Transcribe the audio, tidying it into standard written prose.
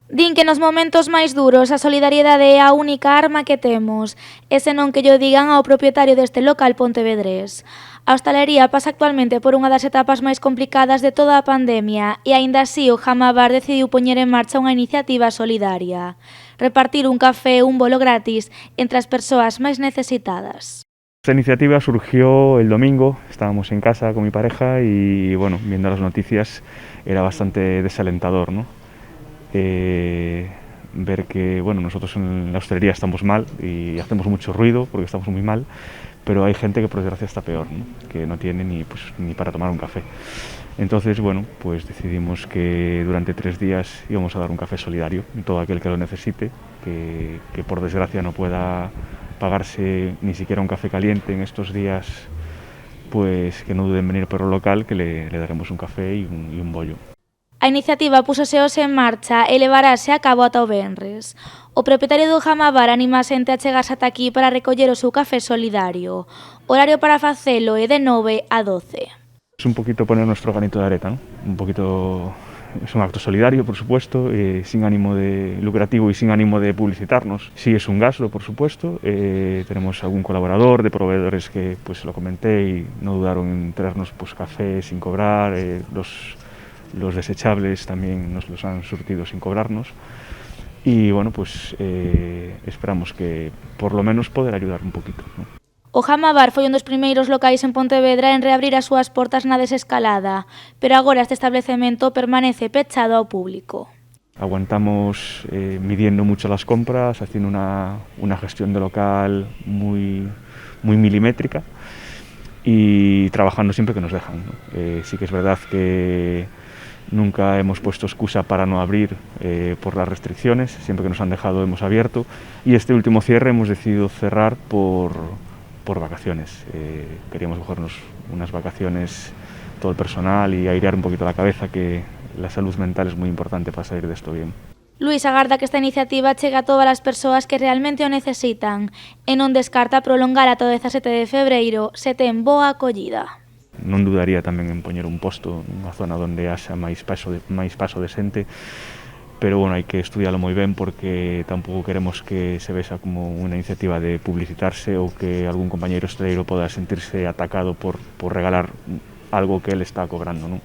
Din que nos momentos máis duros a solidariedade é a única arma que temos, e senón que llo digan ao propietario deste local pontevedrés. A hostalería pasa actualmente por unha das etapas máis complicadas de toda a pandemia e aínda así o Jama Bar decidiu poñer en marcha unha iniciativa solidaria: repartir un café e un bolo gratis entre as persoas máis necesitadas. Esta iniciativa surgió el domingo, estábamos en casa con mi pareja y bueno, viendo las noticias era bastante desalentador, ¿no? Ver que, bueno, nosotros en la hostelería estamos mal y hacemos mucho ruido porque estamos muy mal, pero hay gente que por desgracia está peor, ¿no? Que no tiene ni para tomar un café. Entonces, bueno, pues decidimos que durante 3 días íbamos a dar un café solidario a todo aquel que lo necesite, que por desgracia no pueda pagarse ni siquiera un café caliente en estos días, pues que no duden en venir por el local, que le daremos un café y un bollo. A iniciativa púsose hoxe en marcha e levarase a cabo ata o venres. O propietario do Jama Bar anima a xente a chegarse ata aquí para recoller o seu café solidario. O horario para facelo é de 9 a 12. Es un poquito poner nuestro granito de arena, ¿no? Un poquito, es un acto solidario, por supuesto, sin ánimo de lucrativo y sin ánimo de publicitarnos. Sí es un gasto, por supuesto. Tenemos algún colaborador de proveedores que pues lo comenté y no dudaron en traernos pues café sin cobrar. Los desechables también nos los han surtido sin cobrarnos. Y bueno, pues esperamos que por lo menos poder ayudar un poquito, ¿no? O Jama Bar foi un dos primeiros locais en Pontevedra en reabrir as súas portas na desescalada, pero agora este establecemento permanece pechado ao público. Aguantamos midiendo mucho las compras, haciendo una gestión de local muy milimétrica y trabajando siempre que nos dejan, ¿no? Sí que es verdad que nunca hemos puesto excusa para no abrir por las restricciones, siempre que nos han dejado hemos abierto, y este último cierre hemos decidido cerrar por vacaciones. Queríamos cogernos unas vacaciones todo el personal y airear un poquito la cabeza, que la salud mental es muy importante para salir de esto bien. Luís agarda que esta iniciativa chegue a todas as persoas que realmente o necesitan e non descarta prolongar ata o 17 de febreiro se ten boa acollida. Non dudaría tamén en poñer un posto nunha zona onde haxa máis paso de xente, pero bueno, hai que estudialo moi ben porque tampouco queremos que se vexa como unha iniciativa de publicitarse ou que algún compañeiro hosteleiro poda sentirse atacado por regalar algo que él está cobrando, non?